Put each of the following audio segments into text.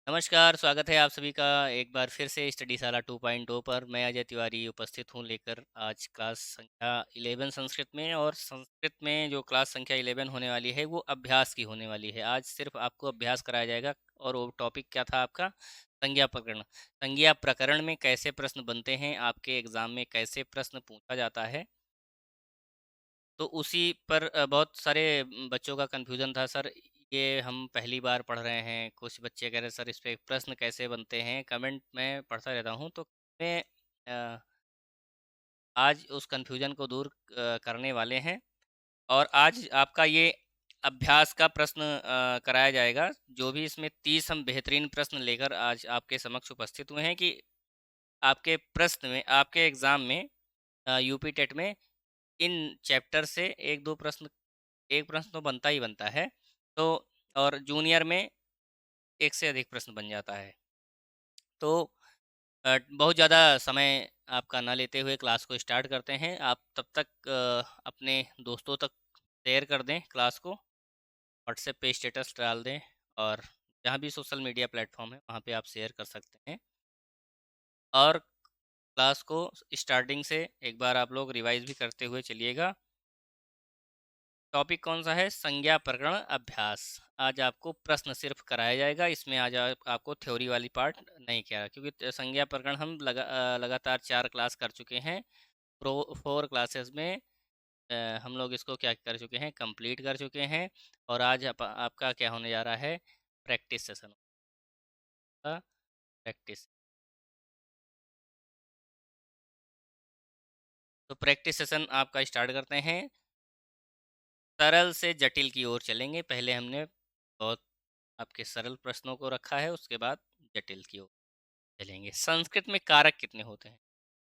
नमस्कार, स्वागत है आप सभी का एक बार फिर से स्टडीशाला 2.0 पर। मैं अजय तिवारी उपस्थित हूँ लेकर आज क्लास संख्या 11 संस्कृत में। और संस्कृत में जो क्लास संख्या 11 होने वाली है वो अभ्यास की होने वाली है। आज सिर्फ आपको अभ्यास कराया जाएगा। और वो टॉपिक क्या था आपका? संज्ञा प्रकरण। संज्ञा प्रकरण में कैसे प्रश्न बनते हैं, आपके एग्जाम में कैसे प्रश्न पूछा जाता है, तो उसी पर बहुत सारे बच्चों का कन्फ्यूज़न था। सर ये हम पहली बार पढ़ रहे हैं, कुछ बच्चे कह रहे हैं सर इस पे प्रश्न कैसे बनते हैं। कमेंट मैं पढ़ता रहता हूँ, तो मैं अ, आज उस कन्फ्यूज़न को दूर करने वाले हैं। और आज आपका ये अभ्यास का प्रश्न कराया जाएगा। जो भी इसमें 30 हम बेहतरीन प्रश्न लेकर आज आपके समक्ष उपस्थित हुए हैं कि आपके प्रश्न में, आपके एग्ज़ाम में, यूपी टेट में इन चैप्टर से एक प्रश्न तो बनता ही बनता है। तो और जूनियर में एक से अधिक प्रश्न बन जाता है। तो बहुत ज़्यादा समय आपका ना लेते हुए क्लास को स्टार्ट करते हैं। आप तब तक अपने दोस्तों तक शेयर कर दें क्लास को, व्हाट्सएप पे स्टेटस डाल दें, और जहाँ भी सोशल मीडिया प्लेटफॉर्म है वहाँ पे आप शेयर कर सकते हैं। और क्लास को स्टार्टिंग से एक बार आप लोग रिवाइज भी करते हुए चलिएगा। टॉपिक कौन सा है? संज्ञा प्रकरण अभ्यास। आज आपको प्रश्न सिर्फ कराया जाएगा। इसमें आज आपको थ्योरी वाली पार्ट नहीं किया, क्योंकि संज्ञा प्रकरण हम लगातार 4 क्लास कर चुके हैं। प्रो 4 क्लासेस में हम लोग इसको क्या कर चुके हैं, कंप्लीट कर चुके हैं। और आज आपका क्या होने जा रहा है? प्रैक्टिस सेशन का प्रैक्टिस। तो प्रैक्टिस सेशन आपका स्टार्ट करते हैं। सरल से जटिल की ओर चलेंगे। पहले हमने बहुत आपके सरल प्रश्नों को रखा है, उसके बाद जटिल की ओर चलेंगे। संस्कृत में कारक कितने होते हैं?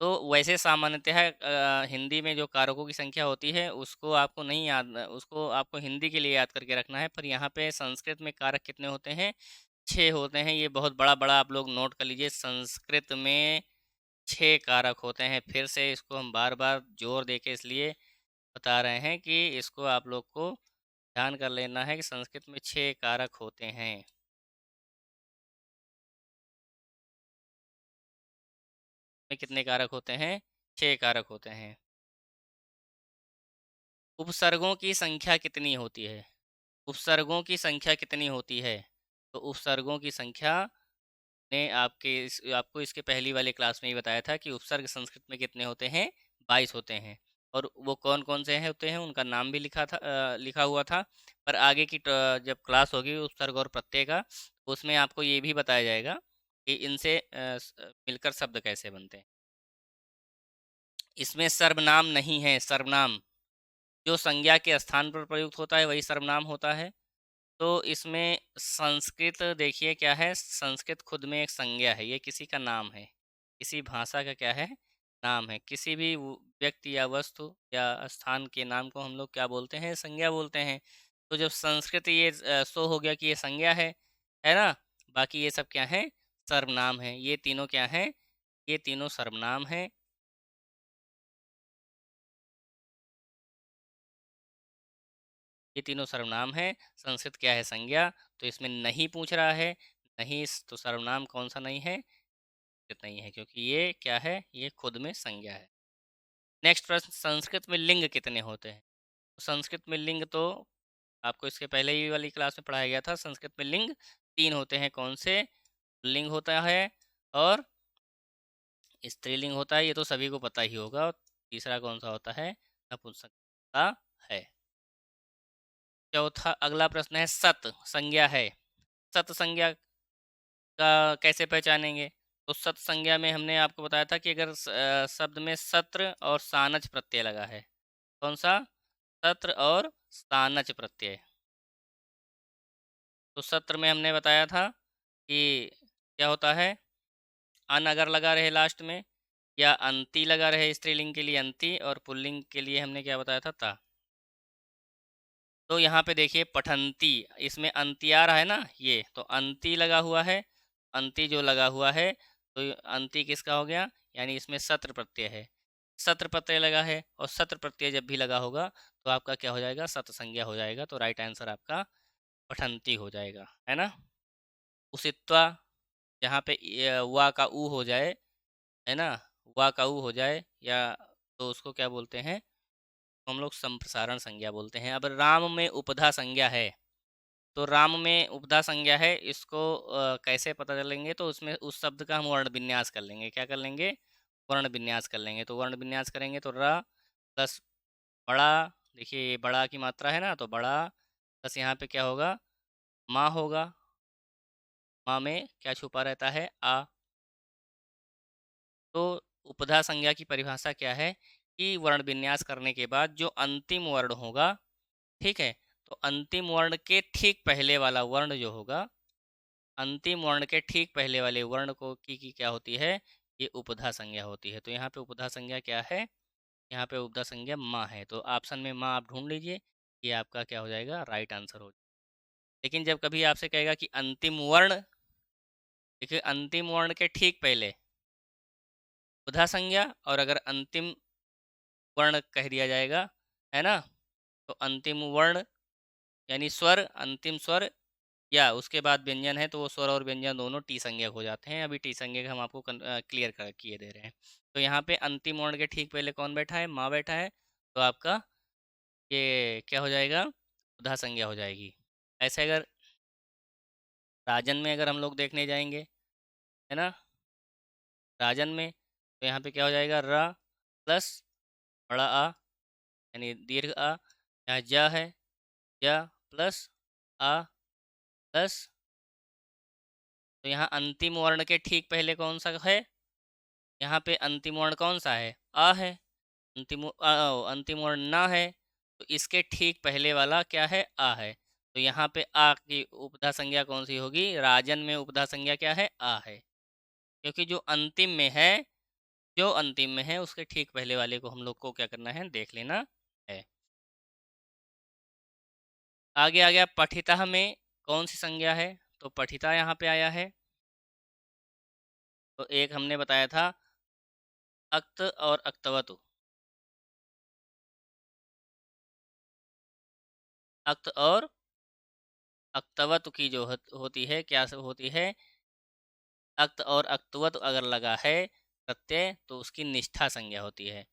तो वैसे सामान्यतः हिंदी में जो कारकों की संख्या होती है उसको आपको नहीं याद, उसको आपको हिंदी के लिए याद करके रखना है। पर यहाँ पे संस्कृत में कारक कितने होते हैं? 6 होते हैं। ये बहुत बड़ा बड़ा आप लोग नोट कर लीजिए। संस्कृत में 6 कारक होते हैं। फिर से इसको हम बार बार जोर दे के इसलिए बता रहे हैं कि इसको आप लोग को ध्यान कर लेना है कि संस्कृत में 6 कारक होते हैं। में कितने कारक होते हैं? 6 कारक होते हैं। उपसर्गों की संख्या कितनी होती है? उपसर्गों की संख्या कितनी होती है? तो उपसर्गों की संख्या ने आपको इसके पहली वाले क्लास में ही बताया था कि उपसर्ग संस्कृत में कितने होते हैं? 22 होते हैं। और वो कौन कौन से हैं होते हैं उनका नाम भी लिखा हुआ था। पर आगे की जब क्लास होगी उपसर्ग और प्रत्यय का, उसमें आपको ये भी बताया जाएगा कि इनसे मिलकर शब्द कैसे बनते हैं। इसमें सर्वनाम नहीं है। सर्वनाम जो संज्ञा के स्थान पर प्रयुक्त होता है वही सर्वनाम होता है। तो इसमें संस्कृत देखिए क्या है, संस्कृत खुद में एक संज्ञा है। ये किसी का नाम है, किसी भाषा का क्या है? नाम है। किसी भी व्यक्ति या वस्तु या स्थान के नाम को हम लोग क्या बोलते हैं? संज्ञा बोलते हैं। तो जब संस्कृत ये शो हो गया कि ये संज्ञा है ना। बाकी ये सब क्या है? सर्वनाम है। ये तीनों क्या है? ये तीनों सर्वनाम है। ये तीनों सर्वनाम है। संस्कृत क्या है? संज्ञा। तो इसमें नहीं पूछ रहा है। नहीं, तो सर्वनाम कौन सा नहीं है? नहीं है, क्योंकि ये क्या है? ये खुद में संज्ञा है। नेक्स्ट प्रश्न, संस्कृत में लिंग कितने होते हैं? तो संस्कृत में लिंग तो आपको इसके पहले ही वाली क्लास में पढ़ाया गया था। संस्कृत में लिंग 3 होते हैं। कौन से? लिंग होता है और स्त्रीलिंग होता है, ये तो सभी को पता ही होगा। और तीसरा कौन सा होता है? नपुंसक होता है। चौथा अगला प्रश्न है, सत संज्ञा है। सत संज्ञा का कैसे पहचानेंगे? तो सत संज्ञा में हमने आपको बताया था कि अगर शब्द में सत्र और सानच प्रत्यय लगा है। कौन सा? सत्र और सानच प्रत्यय। तो सत्र में हमने बताया था कि क्या होता है? अन अगर लगा रहे लास्ट में, या अंति लगा रहे स्त्रीलिंग के लिए अंति, और पुल्लिंग के लिए हमने क्या बताया था? ता। तो यहाँ पे देखिए पठंती, इसमें अंति आ रहा है ना, ये तो अंति लगा हुआ है। अंति जो लगा हुआ है, तो ये अंति किसका हो गया? यानी इसमें सत्र प्रत्यय है। सत्र प्रत्यय लगा है, और सत्र प्रत्यय जब भी लगा होगा तो आपका क्या हो जाएगा? सत संज्ञा हो जाएगा। तो राइट आंसर आपका पठंती हो जाएगा, है ना। उसित्वा, जहाँ पे वा का ऊ हो जाए, है ना, वा का ऊ हो जाए, या तो उसको क्या बोलते हैं, हम लोग संप्रसारण संज्ञा बोलते हैं। अब राम में उपधा संज्ञा है, तो राम में उपधा संज्ञा है, इसको कैसे पता चलेंगे, तो उसमें उस शब्द का हम वर्ण विन्यास कर लेंगे। क्या कर लेंगे? वर्ण विन्यास कर लेंगे। तो वर्ण विन्यास करेंगे तो र प्लस बड़ा, देखिए ये बड़ा की मात्रा है ना, तो बड़ा प्लस यहाँ पे क्या होगा, माँ होगा। माँ में क्या छुपा रहता है? आ। तो उपधा संज्ञा की परिभाषा क्या है कि वर्ण विन्यास करने के बाद जो अंतिम वर्ण होगा, ठीक है, तो अंतिम वर्ण के ठीक पहले वाला वर्ण जो होगा, अंतिम वर्ण के ठीक पहले वाले वर्ण को की क्या होती है, ये उपधा संज्ञा होती है। तो यहाँ पे उपधा संज्ञा क्या है? यहाँ पे उपधा संज्ञा माँ है। तो ऑप्शन में माँ आप ढूंढ लीजिए, ये आपका क्या हो जाएगा, राइट आंसर हो। लेकिन जब कभी आपसे कहेगा कि अंतिम वर्ण, देखिए अंतिम वर्ण के ठीक पहले उपधा संज्ञा, और अगर अंतिम वर्ण कह दिया जाएगा, है ना, तो अंतिम वर्ण यानी स्वर, अंतिम स्वर या उसके बाद व्यंजन है, तो वो स्वर और व्यंजन दोनों टी संज्ञक हो जाते हैं। अभी टी संज्ञक हम आपको क्लियर कर किए दे रहे हैं। तो यहाँ पे अंतिम वर्ण के ठीक पहले कौन बैठा है? माँ बैठा है। तो आपका ये क्या हो जाएगा, उधा संज्ञा हो जाएगी। ऐसे अगर राजन में अगर हम लोग देखने जाएंगे, है ना, राजन में, तो यहाँ पे क्या हो जाएगा, र प्लस बड़ा आ यानी दीर्घ आ, यहाँ ज है, ज प्लस आ प्लस, तो यहाँ अंतिम वर्ण के ठीक पहले कौन सा है? यहाँ पे अंतिम वर्ण कौन सा है? अ है। अंतिम वर्ण न है, तो इसके ठीक पहले वाला क्या है? आ है। तो यहाँ पे आ की उपधा संज्ञा कौन सी होगी? राजन में उपधा संज्ञा क्या है? आ है। क्योंकि जो अंतिम में है, जो अंतिम में है उसके ठीक पहले वाले को हम लोग को क्या करना है? देख लेना है। आगे आ गया पठिता में कौन सी संज्ञा है? तो पठिता यहाँ पे आया है। तो एक हमने बताया था अक्त और अक्तवतु। अक्त और अक्तवत की जो होती है, क्या होती है? अक्त और अक्तवत अगर लगा है प्रत्यय, तो उसकी निष्ठा संज्ञा होती है।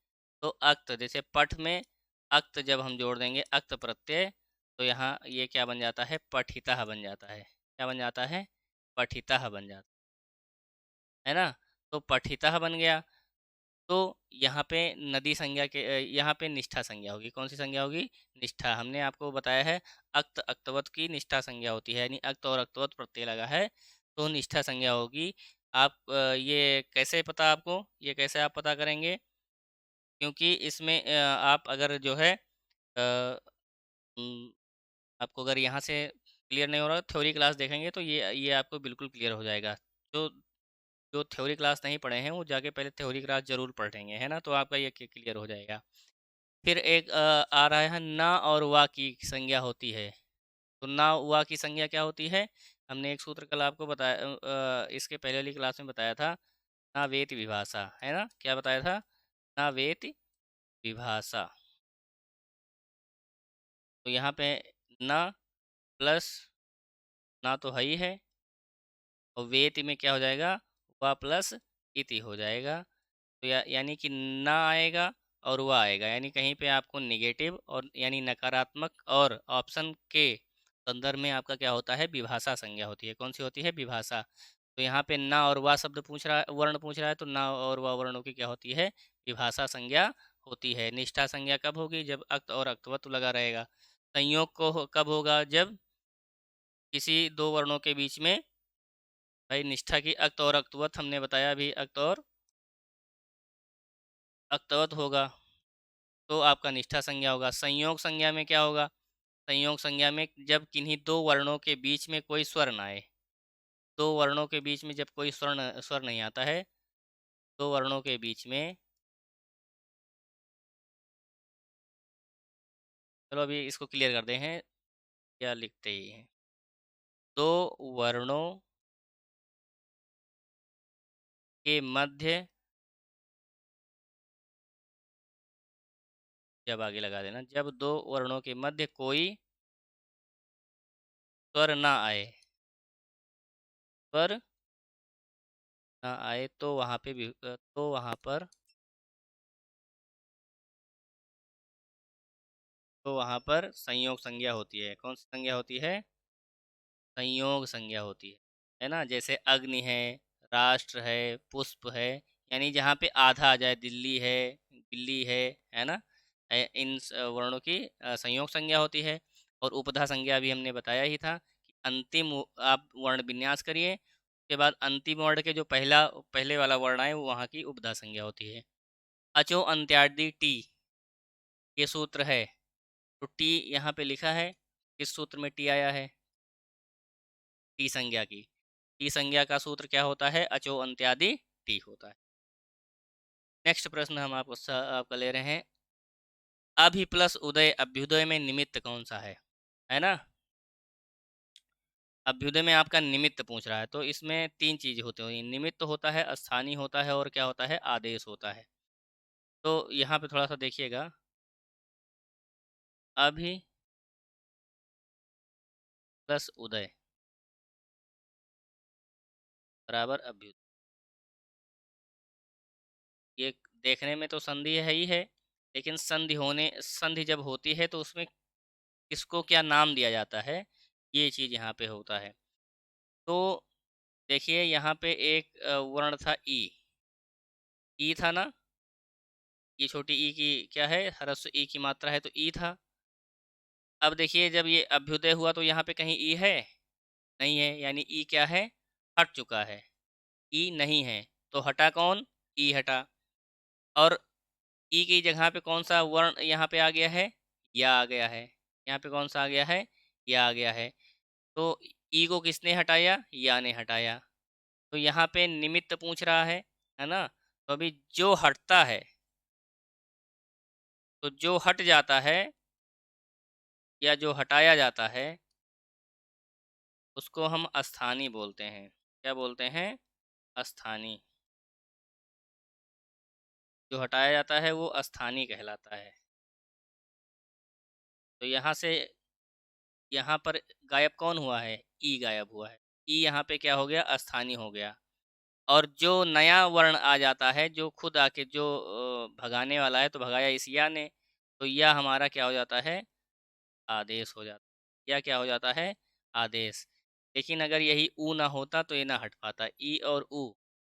तो अक्त, जैसे पठ में अक्त जब हम जोड़ देंगे अक्त प्रत्यय, तो यहाँ ये क्या बन जाता है? पठिता बन जाता है। क्या बन जाता है? पठिता बन जाता है ना। तो पठिता बन गया। तो यहाँ पे नदी संज्ञा के यहाँ पे निष्ठा संज्ञा होगी। कौन सी संज्ञा होगी? निष्ठा। हमने आपको बताया है अक्त अक्तवत की निष्ठा संज्ञा होती है, यानी अक्त और अक्तवत प्रत्यय लगा है तो निष्ठा संज्ञा होगी। आप ये कैसे पता आपको, ये कैसे आप पता करेंगे? क्योंकि इसमें आप अगर जो है उम, आपको अगर यहाँ से क्लियर नहीं हो रहा, थ्योरी क्लास देखेंगे तो ये आपको बिल्कुल क्लियर हो जाएगा। जो जो थ्योरी क्लास नहीं पढ़े हैं वो जाके पहले थ्योरी क्लास ज़रूर पढ़ेंगे, है ना, तो आपका ये क्लियर हो जाएगा। फिर एक आ रहा है ना और वा की संज्ञा होती है। तो ना वा की संज्ञा क्या होती है? हमने एक सूत्र कल आपको बताया, इसके पहले वाली क्लास में बताया था, ना वेति विभाषा, है ना, क्या बताया था? ना वेति विभाषा। तो यहाँ पे ना प्लस ना तो है ही है, और वेति में क्या हो जाएगा? वा प्लस इति हो जाएगा। तो यानी कि ना आएगा और वह आएगा, यानी कहीं पे आपको निगेटिव और यानी नकारात्मक और ऑप्शन के संदर्भ में आपका क्या होता है? विभाषा संज्ञा होती है। कौन सी होती है? विभाषा। तो यहाँ पे ना और वह शब्द पूछ रहा है, वर्ण पूछ रहा है, तो ना और वह वर्णों की क्या होती है? विभाषा संज्ञा होती है। निष्ठा संज्ञा कब होगी? जब अक्त और अक्तवत्व लगा रहेगा। संयोग को कब होगा? जब किसी दो वर्णों के बीच में, भाई निष्ठा की अक्त और अक्तवत हमने बताया अभी, अक्त और अक्तवत होगा तो आपका निष्ठा संज्ञा होगा। संयोग संज्ञा में क्या होगा? संयोग संज्ञा में जब किन्हीं दो वर्णों के बीच में कोई स्वर ना आए, दो वर्णों के बीच में जब कोई स्वर नहीं आता है, दो वर्णों के बीच में, चलो अभी इसको क्लियर कर दे हैं, क्या लिखते ही हैं, दो वर्णों के मध्य, जब आगे लगा देना, जब दो वर्णों के मध्य कोई स्वर ना आए, पर ना आए तो वहाँ पे तो वहाँ पर संयोग संज्ञा होती है। कौन सी संज्ञा होती है? संयोग संज्ञा होती है ना। जैसे अग्नि है, राष्ट्र है, पुष्प है, यानी जहाँ पे आधा आ जाए, दिल्ली है, बिल्ली है ना। इन वर्णों की संयोग संज्ञा होती है। और उपधा संज्ञा भी हमने बताया ही था कि आप वर्ण विन्यास करिए, उसके बाद अंतिम वर्ण के जो पहले वाला वर्ण है वो वहाँ की उपधा संज्ञा होती है। अचो अंत्यादि टी, ये सूत्र है। तो टी यहाँ पे लिखा है, किस सूत्र में टी आया है? टी संज्ञा की। टी संज्ञा का सूत्र क्या होता है? अचो अंत्यादि टी होता है। नेक्स्ट प्रश्न हम आपका ले रहे हैं। अभि प्लस उदय अभ्युदय में निमित्त कौन सा है ना। अभ्युदय में आपका निमित्त पूछ रहा है, तो इसमें तीन चीज होते हैं। निमित्त होता है, स्थानीय होता है, और क्या होता है? आदेश होता है। तो यहाँ पे थोड़ा सा देखिएगा। अभि प्लस उदय बराबर अभ्युदय। ये देखने में तो संधि है ही है, लेकिन संधि जब होती है तो उसमें किसको क्या नाम दिया जाता है, ये चीज़ यहाँ पे होता है। तो देखिए यहाँ पे एक वर्ण था ई। ई था ना, ये छोटी ई की क्या है? ह्रस्व ई की मात्रा है, तो ई था। अब देखिए जब ये अभ्युदय हुआ तो यहाँ पे कहीं ई है? नहीं है, यानी ई क्या है? हट चुका है। ई नहीं है, तो हटा कौन? ई हटा। और ई की जगह पे कौन सा वर्ण यहाँ पे आ गया है? या आ गया है। यहाँ पे कौन सा आ गया है? या आ गया है। तो ई को किसने हटाया? या ने हटाया। तो यहाँ पे निमित्त पूछ रहा है ना। तो अभी जो हटता है, तो जो हट जाता है या जो हटाया जाता है उसको हम अस्थानी बोलते हैं। क्या बोलते हैं? अस्थानी। जो हटाया जाता है वो अस्थानी कहलाता है। तो यहाँ पर गायब कौन हुआ है? ई गायब हुआ है। ई यहाँ पे क्या हो गया? अस्थानी हो गया। और जो नया वर्ण आ जाता है, जो खुद आके जो भगाने वाला है, तो भगाया इस या ने, तो या हमारा क्या हो जाता है? आदेश हो जाता है। या क्या हो जाता है? आदेश। लेकिन अगर यही ऊ ना होता तो ये ना हट पाता, ई और ऊ,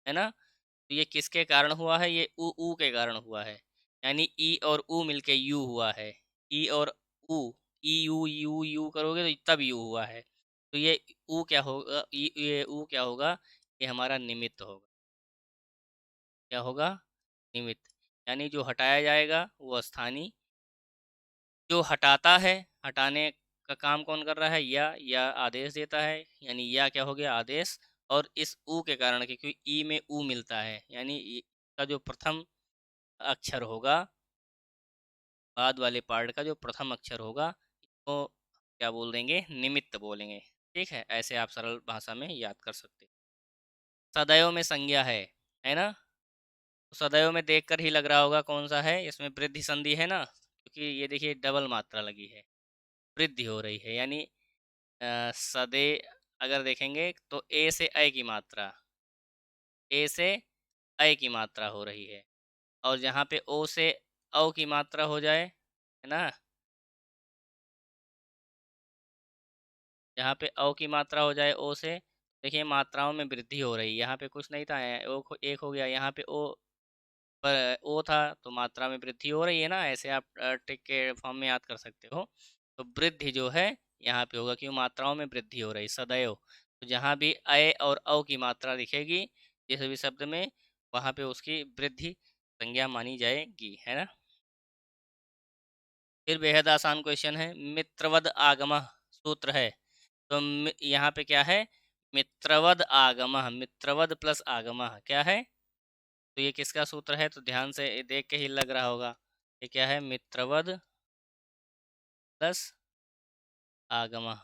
है ना। तो ये किसके कारण हुआ है? ये ऊ ऊ के कारण हुआ है। यानी ई और ऊ मिलके यू हुआ है। ई और ऊ, ई यू यू यू करोगे तो तब यू हुआ है। तो ये ऊ क्या होगा? ये ऊ क्या होगा? ये हमारा निमित्त होगा। क्या होगा? निमित्त। यानी जो हटाया जाएगा वो स्थानीय, जो हटाता है, हटाने का काम कौन कर रहा है? या आदेश देता है, यानी या क्या हो गया? आदेश। और इस ऊ के कारण, क्योंकि ई में ऊ मिलता है, यानी ई का जो प्रथम अक्षर होगा, बाद वाले पार्ट का जो प्रथम अक्षर होगा, तो क्या बोल देंगे? निमित्त बोलेंगे। ठीक है, ऐसे आप सरल भाषा में याद कर सकते हैं। सदैव में संज्ञा है ना। तो सदैव में देखकर ही लग रहा होगा कौन सा है। इसमें वृद्धि संधि है ना, क्योंकि ये देखिए डबल मात्रा लगी है, वृद्धि हो रही है। यानी सदे अगर देखेंगे तो ए से अ की मात्रा, ए से अ की मात्रा हो रही है। और जहाँ पे ओ से औ की मात्रा हो जाए, है ना, जहाँ पे औ की मात्रा हो जाए ओ से, देखिए मात्राओं में वृद्धि हो रही है। यहाँ पे कुछ नहीं था, एक हो गया। यहाँ पे ओ पर ओ था, तो मात्रा में वृद्धि हो रही है ना। ऐसे आप ट्रिक के फॉर्म में याद कर सकते हो। तो वृद्धि जो है यहाँ पे होगा, क्यों? मात्राओं में वृद्धि हो रही, सदैव। तो जहाँ भी अय और औ की मात्रा दिखेगी जिस भी शब्द में, वहाँ पे उसकी वृद्धि संज्ञा मानी जाएगी, है ना। फिर बेहद आसान क्वेश्चन है। मित्रवद आगमः सूत्र है। तो यहाँ पे क्या है? मित्रवद आगमः, मित्रवद प्लस आगमः क्या है? तो ये किसका सूत्र है? तो ध्यान से देख के ही लग रहा होगा। ये क्या है? मित्रवद प्लस आगमः,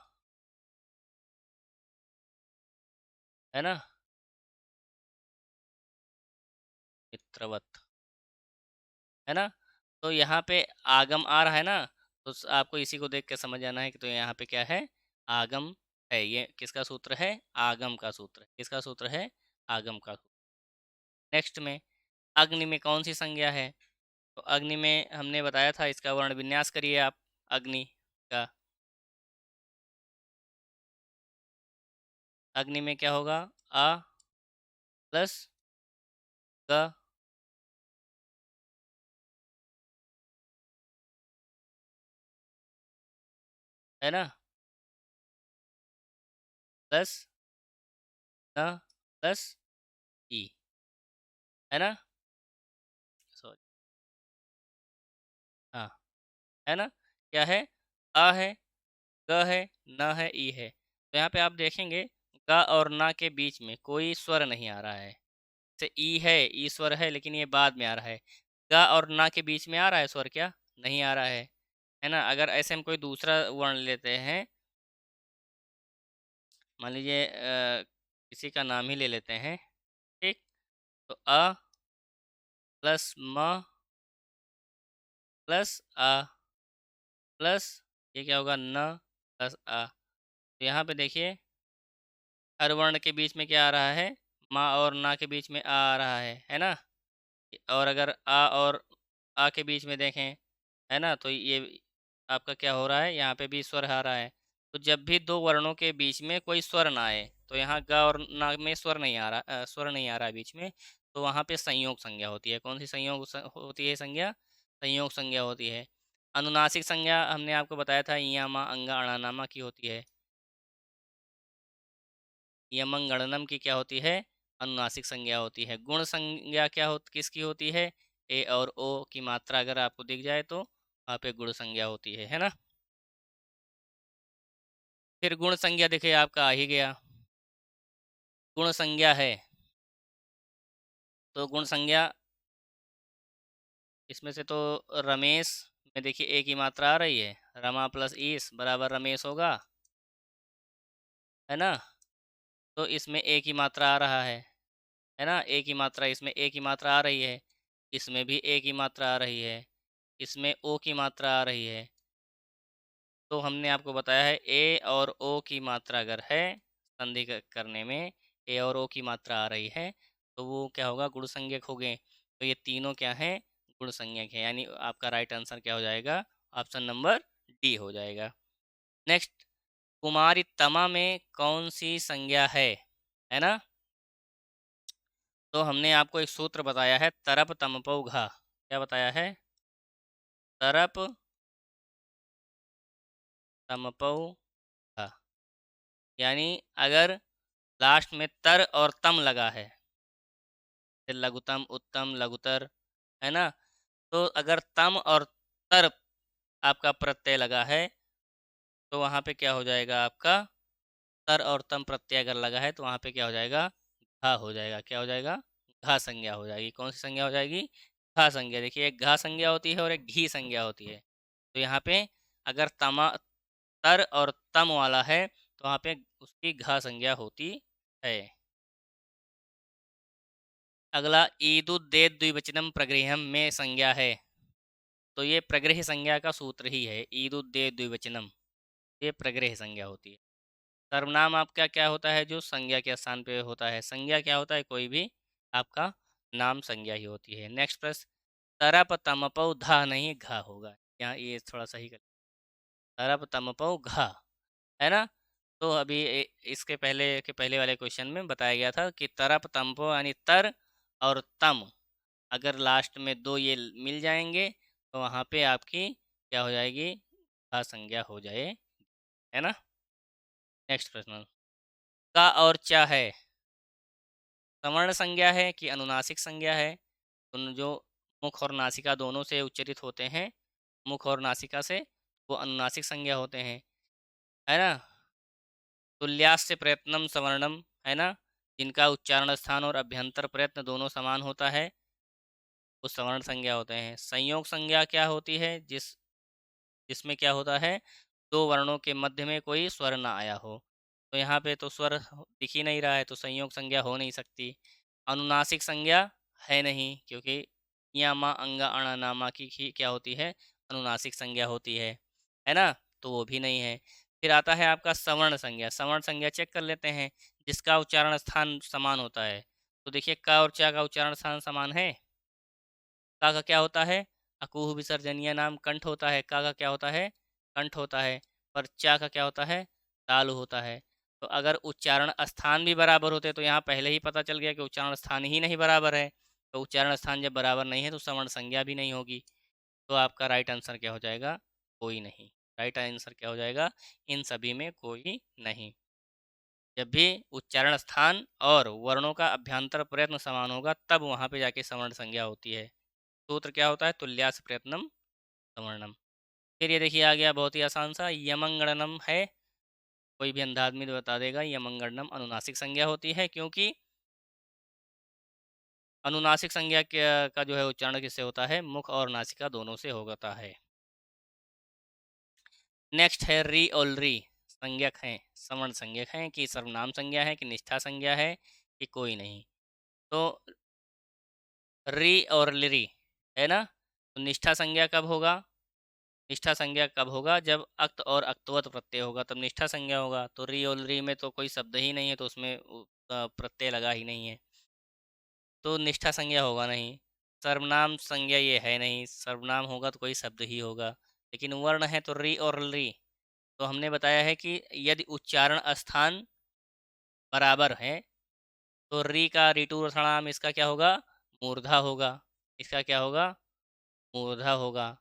है ना। मित्रवत, है ना। तो यहाँ पे आगम आ रहा है ना, तो आपको इसी को देख के समझ आना है कि तो यहाँ पे क्या है? आगम है। ये किसका सूत्र है? आगम का सूत्र। किसका सूत्र है? आगम का सूत्र। नेक्स्ट में अग्नि में कौन सी संज्ञा है? तो अग्नि में हमने बताया था, इसका वर्ण विन्यास करिए आप अग्नि का। अग्नि में क्या होगा? आ प्लस ग, है ना, प्लस न प्लस ई, है ना, सॉरी, हाँ, है ना। क्या है? आ है, ग है, न है, ई है। तो यहाँ पे आप देखेंगे ग और न के बीच में कोई स्वर नहीं आ रहा है। जैसे ई है, ई स्वर है, लेकिन ये बाद में आ रहा है। ग और न के बीच में आ रहा है स्वर क्या? नहीं आ रहा है ना। अगर ऐसे हम कोई दूसरा वर्ण लेते हैं, मान लीजिए किसी का नाम ही ले लेते हैं, ठीक। तो अ प्लस म प्लस आ प्लस ये क्या होगा? न प्लस आ। तो यहाँ पे देखिए हर वर्ण के बीच में क्या आ रहा है? माँ और ना के बीच में आ रहा है ना। और अगर आ और आ के बीच में देखें, है ना, तो ये आपका क्या हो रहा है? यहाँ पे भी स्वर आ रहा है। तो जब भी दो वर्णों के बीच में कोई स्वर ना आए, तो यहाँ ग और ना में स्वर नहीं आ रहा, स्वर नहीं आ रहा है बीच में, तो वहाँ पे संयोग संज्ञा होती है। कौन सी संयोग होती है संज्ञा? संयोग संज्ञा होती है। अनुनासिक संज्ञा हमने आपको बताया था, इयामा अंगा अणानामा की होती है। यमं गणनम की क्या होती है? अनुनासिक संज्ञा होती है। गुण संज्ञा किसकी होती है? ए और ओ की मात्रा अगर आपको दिख जाए तो वहाँ पे गुण संज्ञा होती है ना। फिर गुण संज्ञा देखिए आपका आ ही गया। गुण संज्ञा है, तो गुण संज्ञा इसमें से तो रमेश में देखिए ए की मात्रा आ रही है। रमा प्लस ईस बराबर रमेश होगा, है ना। तो इसमें ए की मात्रा आ रहा है ना। ए की मात्रा, इसमें ए की मात्रा आ रही है, इसमें भी ए की मात्रा आ रही है, इसमें ओ की मात्रा आ रही है। तो हमने आपको बताया है ए और ओ की मात्रा अगर है संधि करने में, ए और ओ की मात्रा आ रही है, तो वो क्या होगा? गुण संज्ञक हो गए। तो ये तीनों क्या हैं? गुण संज्ञक है। यानी आपका राइट आंसर क्या हो जाएगा? ऑप्शन नंबर डी हो जाएगा। नेक्स्ट, कुमारी तमा में कौन सी संज्ञा है ना। तो हमने आपको एक सूत्र बताया है, तरप तमपौ घा। क्या बताया है? तरप तमपौ घा। यानी अगर लास्ट में तर और तम लगा है, फिर लघुतम, उत्तम, लघुतर, है ना। तो अगर तम और तर आपका प्रत्यय लगा है, तो वहाँ पे क्या हो जाएगा आपका? तर और तम प्रत्यय अगर लगा है तो वहाँ पे क्या हो जाएगा? घा हो जाएगा। क्या हो जाएगा? घा संज्ञा हो जाएगी। कौन सी संज्ञा हो जाएगी? घा संज्ञा। देखिए एक घा संज्ञा होती है और एक घी संज्ञा होती है। तो यहाँ पे अगर तमा तर और तम वाला है तो वहाँ पे उसकी घा संज्ञा होती है। अगला, ईदुद्दे द्विवचनम प्रगृहम में संज्ञा है। तो ये प्रगृह संज्ञा का सूत्र ही है, ईदुद्दे द्विवचनम। ये प्रगृह संज्ञा होती है। सर्वनाम आपका क्या होता है? जो संज्ञा के स्थान पे होता है। संज्ञा क्या होता है? कोई भी आपका नाम संज्ञा ही होती है। नेक्स्ट प्रश्न, तरप तमपौ धा नहीं घा होगा। यहाँ ये थोड़ा सही कर, तरप तमपौ घा, है ना। तो अभी इसके पहले वाले क्वेश्चन में बताया गया था कि तरप तमपो यानी तर और तम अगर लास्ट में दो ये मिल जाएंगे तो वहाँ पे आपकी क्या हो जाएगी? घा संज्ञा हो जाए, है ना। नेक्स्ट प्रश्न, का और चा है सवर्ण संज्ञा है कि अनुनासिक संज्ञा है? उन जो मुख और नासिका दोनों से उच्चरित होते हैं, मुख और नासिका से, वो अनुनासिक संज्ञा होते हैं, है ना। तुल्यास्य प्रयत्नम सवर्णम, है ना, जिनका उच्चारण स्थान और अभ्यंतर प्रयत्न दोनों समान होता है, वो सवर्ण संज्ञा होते हैं। संयोग संज्ञा क्या होती है? जिसमें क्या होता है? दो वर्णों के मध्य में कोई स्वर ना आया हो। तो यहाँ पे तो स्वर दिख ही नहीं रहा है, तो संयोग संज्ञा हो नहीं सकती। अनुनासिक संज्ञा है नहीं, क्योंकि यामा अंगा अणानामा की क्या होती है? अनुनासिक संज्ञा होती है ना। तो वो भी नहीं है। फिर आता है आपका सवर्ण संज्ञा। सवर्ण संज्ञा चेक कर लेते हैं, जिसका उच्चारण स्थान समान होता है। तो देखिए का और चा का उच्चारण स्थान समान है। का क्या होता है? अकुह विसर्जनीय नाम कंठ होता है। का क्या होता है? कंठ होता है। पर चा का क्या होता है? तालु होता है। तो अगर उच्चारण स्थान भी बराबर होते तो यहाँ पहले ही पता चल गया कि उच्चारण स्थान ही नहीं बराबर है। तो उच्चारण स्थान जब बराबर नहीं है तो सवर्ण संज्ञा भी नहीं होगी। तो आपका राइट आंसर क्या हो जाएगा? कोई नहीं। राइट आंसर क्या हो जाएगा? इन सभी में कोई नहीं। जब भी उच्चारण स्थान और वर्णों का अभ्यंतर प्रयत्न समान होगा तब वहाँ पे जाके सवर्ण संज्ञा होती है। सूत्र क्या होता है? तुल्यास प्रयत्नम सवर्णम। फिर ये देखिए आ गया बहुत ही आसान सा, यमंगणनम है। कोई भी अंधा आदमी तो बता देगा यमंगणनम अनुनासिक संज्ञा होती है, क्योंकि अनुनासिक संज्ञा का जो है उच्चारण किससे होता है? मुख और नासिका दोनों से होता है। नेक्स्ट है री और री। संज्ञक हैं, सवर्ण संज्ञक हैं कि सर्वनाम संज्ञा है कि निष्ठा संज्ञा है कि कोई नहीं। तो री और लिरी है ना, तो निष्ठा संज्ञा कब होगा? निष्ठा संज्ञा कब होगा? जब अक्त और अक्तवत प्रत्यय होगा तब निष्ठा संज्ञा होगा। तो री और री में तो कोई शब्द ही नहीं है, तो उसमें प्रत्यय लगा ही नहीं है, तो निष्ठा संज्ञा होगा नहीं। सर्वनाम संज्ञा ये है नहीं, सर्वनाम होगा तो कोई शब्द ही होगा। लेकिन वर्ण है तो री और री। तो हमने बताया है कि यदि उच्चारण स्थान बराबर है तो री का ऋतु रसनाम इसका क्या होगा? मूर्धा होगा। इसका क्या होगा? मूर्धा होगा।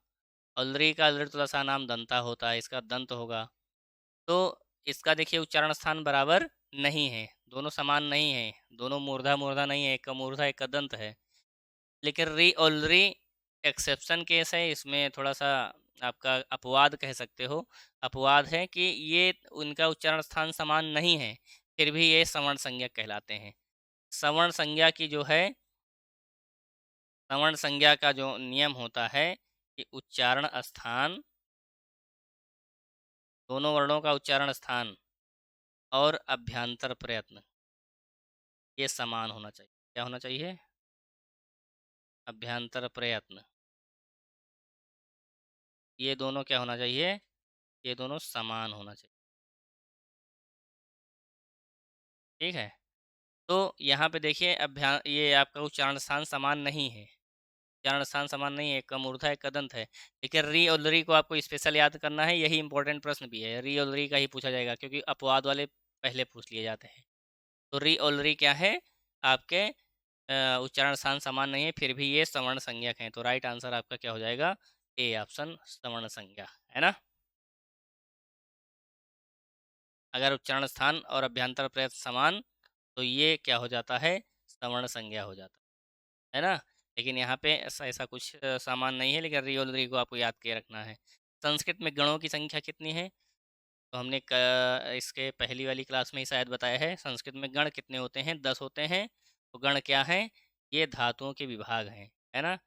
और री का लृतुलसा नाम दंता होता है, इसका दंत होगा। तो इसका देखिए उच्चारण स्थान बराबर नहीं है, दोनों समान नहीं है, दोनों मूर्धा मूर्धा नहीं है, एक का मूर्धा एक का दंत है। लेकिन री और री एक्सेप्शन केस है, इसमें थोड़ा सा आपका अपवाद कह सकते हो। अपवाद है कि ये उनका उच्चारण स्थान समान नहीं है, फिर भी ये सवर्ण संज्ञा कहलाते हैं। सवर्ण संज्ञा की जो है, सवर्ण संज्ञा का जो नियम होता है कि उच्चारण स्थान, दोनों वर्णों का उच्चारण स्थान और अभ्यंतर प्रयत्न ये समान होना चाहिए। क्या होना चाहिए? अभ्यंतर प्रयत्न, ये दोनों क्या होना चाहिए? ये दोनों समान होना चाहिए। ठीक है। तो यहाँ पे देखिए ये आपका उच्चारण स्थान समान नहीं है। उच्चारण स्थान समान नहीं है, एक का मूर्धा एक का दंत है। लेकिन री और री को आपको स्पेशल याद करना है, यही इंपॉर्टेंट प्रश्न भी है। री और री का ही पूछा जाएगा, क्योंकि अपवाद वाले पहले पूछ लिए जाते हैं। तो री और री क्या है आपके? उच्चारण स्थान समान नहीं है, फिर भी ये सवर्ण संज्ञक हैं। तो राइट आंसर आपका क्या हो जाएगा? ए ऑप्शन, सवर्ण संज्ञा, है ना। अगर उच्चारण स्थान और अभ्यंतर प्रयत्न समान तो ये क्या हो जाता है? सवर्ण संज्ञा हो जाता है ना। लेकिन यहाँ पे ऐसा ऐसा कुछ सामान नहीं है, लेकिन रियल री को आपको याद के रखना है। संस्कृत में गणों की संख्या कितनी है? तो हमने इसके पहली वाली क्लास में ही शायद बताया है। संस्कृत में गण कितने होते हैं? 10 होते हैं। तो गण क्या है? ये धातुओं के विभाग हैं, है ना।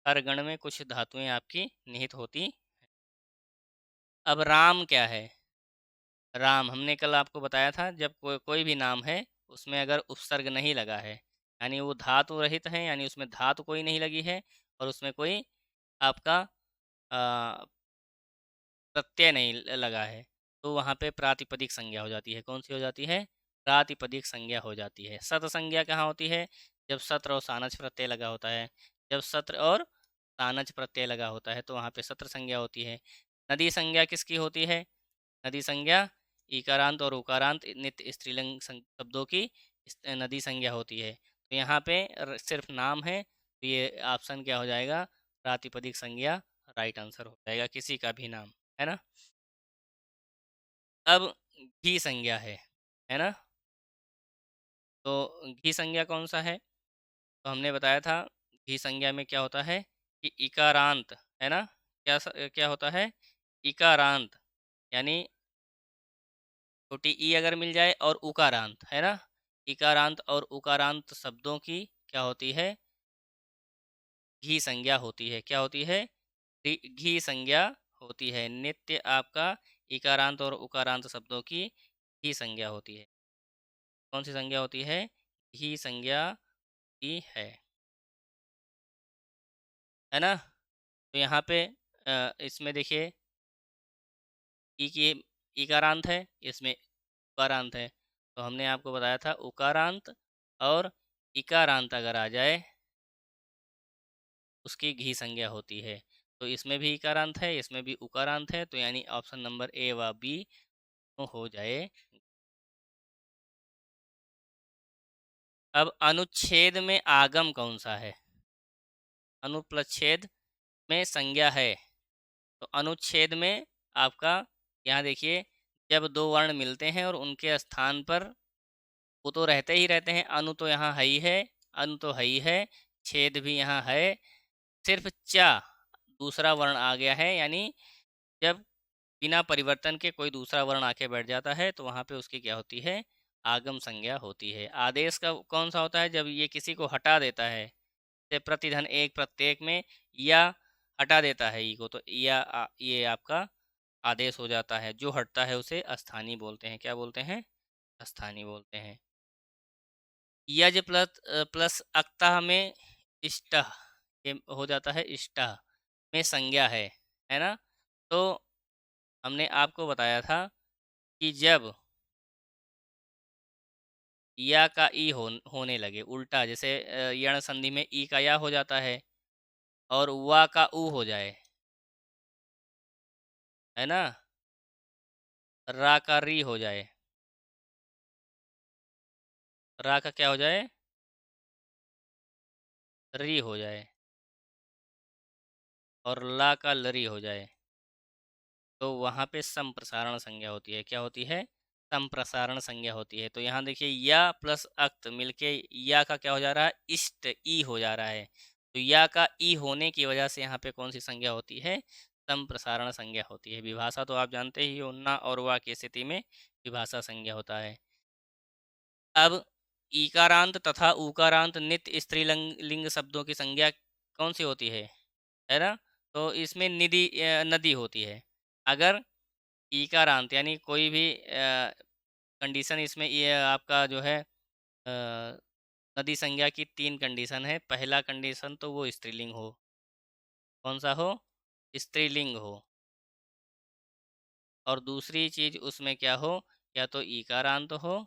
हर गण में कुछ धातुएं आपकी निहित होती। अब राम क्या है? राम हमने कल आपको बताया था, जब कोई भी नाम है उसमें अगर उपसर्ग नहीं लगा है, यानी वो धातु रहित है, यानी उसमें धातु कोई नहीं लगी है और उसमें कोई आपका अ, प्रत्यय नहीं लगा है, तो वहाँ पे प्रातिपदिक संज्ञा हो जाती है। कौन सी हो जाती है? प्रातिपदिक संज्ञा हो जाती है। सत्र संज्ञा कहाँ होती है? जब सत्र और सानच प्रत्यय लगा होता है। जब सत्र और सानच प्रत्यय लगा होता है तो वहाँ पे सत्र संज्ञा होती है। नदी संज्ञा किसकी होती है? नदी संज्ञा इकारांत और उकारांत नित्य स्त्रीलिंग शब्दों की नदी संज्ञा होती है। तो यहाँ पे सिर्फ नाम है, तो ये ऑप्शन क्या हो जाएगा? प्रातिपदिक संज्ञा राइट आंसर हो जाएगा, किसी का भी नाम, है ना। अब घी संज्ञा है ना। तो घी संज्ञा कौन सा है? तो हमने बताया था घी संज्ञा में क्या होता है कि इकारांत, है ना। क्या होता है? इकारांत, यानी छोटी ई अगर मिल जाए और उकारांत, है ना। इकारांत और उकारांत शब्दों की क्या होती है? घी संज्ञा होती है। क्या होती है? घी संज्ञा होती है। नित्य आपका इकारांत और उकारांत शब्दों की घी संज्ञा होती है। कौन सी संज्ञा होती है? घी संज्ञा की है ना। तो यहाँ पे इसमें देखिए ई की इकारांत है, इसमें उकारांत है। तो हमने आपको बताया था उकारांत और इकारांत अगर आ जाए उसकी घी संज्ञा होती है। तो इसमें भी इकारांत है, इसमें भी उकारांत है, तो यानी ऑप्शन नंबर ए व बी हो जाए। अब अनुच्छेद में आगम कौन सा है? अनुप्लच्छेद में संज्ञा है। तो अनुच्छेद में आपका यहाँ देखिए, जब दो वर्ण मिलते हैं और उनके स्थान पर वो तो रहते ही रहते हैं, अनु तो यहाँ है ही है, अनु तो है ही है, छेद भी यहाँ है, सिर्फ चा दूसरा वर्ण आ गया है, यानी जब बिना परिवर्तन के कोई दूसरा वर्ण आके बैठ जाता है तो वहाँ पे उसकी क्या होती है? आगम संज्ञा होती है। आदेश का कौन सा होता है? जब ये किसी को हटा देता है, जैसे प्रतिधन एक प्रत्येक में या हटा देता है ई को, तो या ये आपका आदेश हो जाता है। जो हटता है उसे अस्थानी बोलते हैं। क्या बोलते हैं? अस्थानी बोलते हैं। यज प्लस प्लस अक्ता में इष्ट, ये हो जाता है इष्ट में संज्ञा है ना? तो हमने आपको बताया था कि जब या का ई होने लगे उल्टा, जैसे यण संधि में ई का या हो जाता है और वा का ऊ हो जाए, है ना? रा का री हो जाए, रा का क्या हो जाए? री हो जाए, और ला का लरी हो जाए, तो वहाँ पे संप्रसारण संज्ञा होती है। क्या होती है? संप्रसारण संज्ञा होती है। तो यहाँ देखिए या प्लस अक्त मिलके या का क्या हो जा रहा है? इष्ट ई हो जा रहा है। तो या का ई होने की वजह से यहाँ पे कौन सी संज्ञा होती है? संप्रसारण संज्ञा होती है। विभाषा तो आप जानते ही हो, ना और वा की स्थिति में विभाषा संज्ञा होता है। अब ईकारांत तथा ऊकारांत नित्य स्त्रीलिंग लिंग शब्दों की संज्ञा कौन सी होती है ना? तो इसमें निधि नदी होती है। अगर ईकारांत यानी कोई भी कंडीशन, इसमें ये आपका जो है नदी संज्ञा की तीन कंडीशन है। पहला कंडीशन तो वो स्त्रीलिंग हो। कौन सा हो? स्त्रीलिंग हो। और दूसरी चीज उसमें क्या हो? या तो ईकारांत हो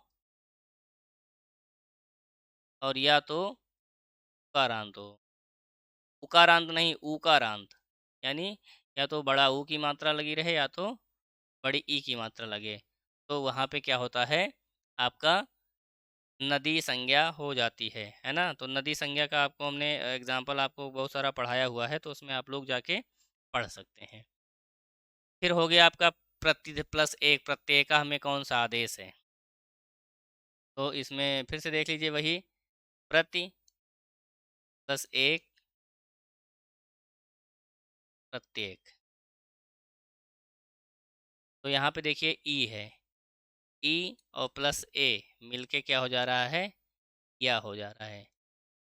और या तो उकारांत हो। उकारांत नहीं, ऊकारांत, यानी या तो बड़ा ऊ की मात्रा लगी रहे या तो बड़ी ई की मात्रा लगे, तो वहाँ पे क्या होता है? आपका नदी संज्ञा हो जाती है ना? तो नदी संज्ञा का आपको हमने एग्जाम्पल आपको बहुत सारा पढ़ाया हुआ है, तो उसमें आप लोग जाके पढ़ सकते हैं। फिर हो गया आपका प्रति प्लस एक प्रत्येका में कौन सा आदेश है? तो इसमें फिर से देख लीजिए, वही प्रति प्लस एक प्रत्येक। तो यहाँ पे देखिए ई है, ई और प्लस ए मिलके क्या हो जा रहा है? या हो जा रहा है।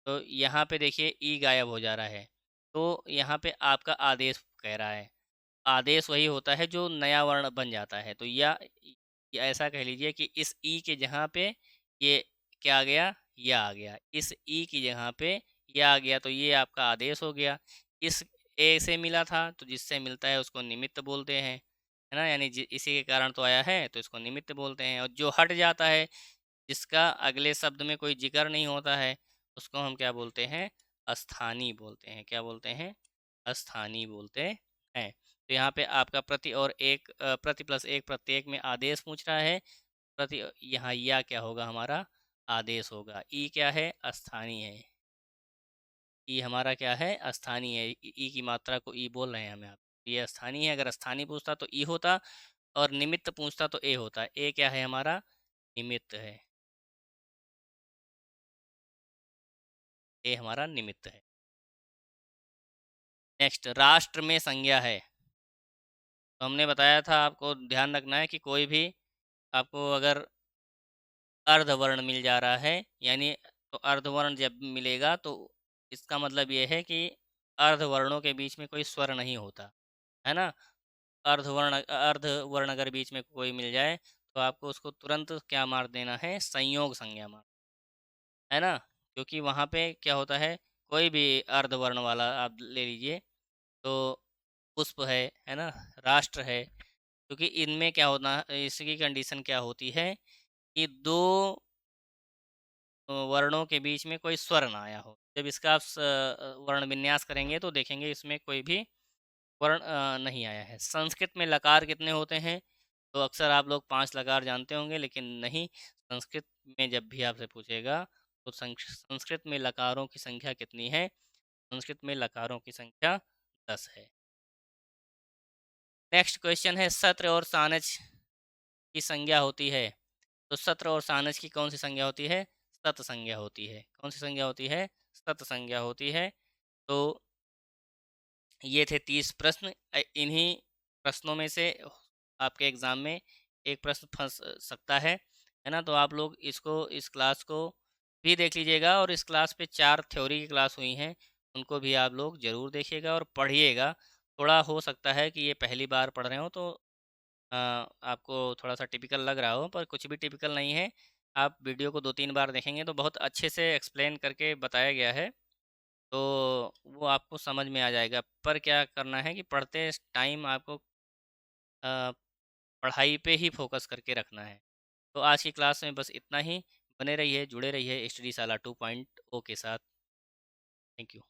तो यहाँ पे देखिए ई गायब हो जा रहा है, तो यहाँ पे आपका आदेश कह रहा है। आदेश वही होता है जो नया वर्ण बन जाता है। तो या ऐसा कह लीजिए कि इस ई के जगह पे ये क्या आ गया? या आ गया। इस ई की जगह पे या आ गया, तो ये आपका आदेश हो गया। इस ए से मिला था, तो जिससे मिलता है उसको निमित्त बोलते हैं, है ना? यानी इसी के कारण तो आया है, तो इसको निमित्त बोलते हैं। और जो हट जाता है, जिसका अगले शब्द में कोई जिक्र नहीं होता है, उसको हम क्या बोलते हैं? अस्थानी बोलते हैं। क्या बोलते हैं? अस्थानी बोलते हैं। तो यहाँ पे आपका प्रति और एक प्रति प्लस एक प्रत्येक में आदेश पूछ रहा है। प्रति यहाँ या क्या होगा? हमारा आदेश होगा। ई क्या है? अस्थानी है। ई हमारा क्या है? अस्थानी है। ई की मात्रा को ई बोल रहे हैं हमें आप। ये अस्थानी है। अगर अस्थानी पूछता तो ई होता, और निमित्त पूछता तो ए होता। ए क्या है? हमारा निमित्त है। ए हमारा निमित्त है। नेक्स्ट, राष्ट्र में संज्ञा है। तो हमने बताया था, आपको ध्यान रखना है कि कोई भी आपको अगर अर्धवर्ण मिल जा रहा है, यानी तो अर्धवर्ण जब मिलेगा तो इसका मतलब ये है कि अर्धवर्णों के बीच में कोई स्वर नहीं होता, है ना? अर्धवर्ण अगर बीच में कोई मिल जाए तो आपको उसको तुरंत क्या मार देना है? संयोग संज्ञा मार, है ना? क्योंकि वहाँ पे क्या होता है, कोई भी अर्धवर्ण वाला आप ले लीजिए, तो पुष्प है ना? राष्ट्र है, क्योंकि इनमें क्या होना, इसकी कंडीशन क्या होती है कि दो वर्णों के बीच में कोई स्वर ना आया हो। जब इसका आप वर्ण विन्यास करेंगे तो देखेंगे इसमें कोई भी वर्ण नहीं आया है। संस्कृत में लकार कितने होते हैं? तो अक्सर आप लोग 5 लकार जानते होंगे, लेकिन नहीं, संस्कृत में जब भी आपसे पूछेगा तो संस्कृत में लकारों की संख्या कितनी है? संस्कृत में लकारों की संख्या 10 है। नेक्स्ट क्वेश्चन है, सत्र और सानज की संज्ञा होती है। तो सत्र और सानज की कौन सी संज्ञा होती है? सत संज्ञा होती है। कौन सी संज्ञा होती है? सत संज्ञा होती है। तो ये थे 30 प्रश्न। इन्हीं प्रश्नों में से आपके एग्ज़ाम में एक प्रश्न फंस सकता है ना? तो आप लोग इसको, इस क्लास को भी देख लीजिएगा, और इस क्लास पे 4 थ्योरी की क्लास हुई हैं, उनको भी आप लोग ज़रूर देखिएगा और पढ़िएगा। थोड़ा हो सकता है कि ये पहली बार पढ़ रहे हो तो आपको थोड़ा-सा टिपिकल लग रहा हो, पर कुछ भी टिपिकल नहीं है। आप वीडियो को 2-3 बार देखेंगे तो बहुत अच्छे से एक्सप्लेन करके बताया गया है। तो वो आपको समझ में आ जाएगा। पर क्या करना है कि पढ़ते टाइम आपको अ, पढ़ाई पे ही फ़ोकस करके रखना है। तो आज की क्लास में बस इतना ही। बने रहिए, जुड़े रहिए स्टडीशाला 2.0 के साथ। Thank you.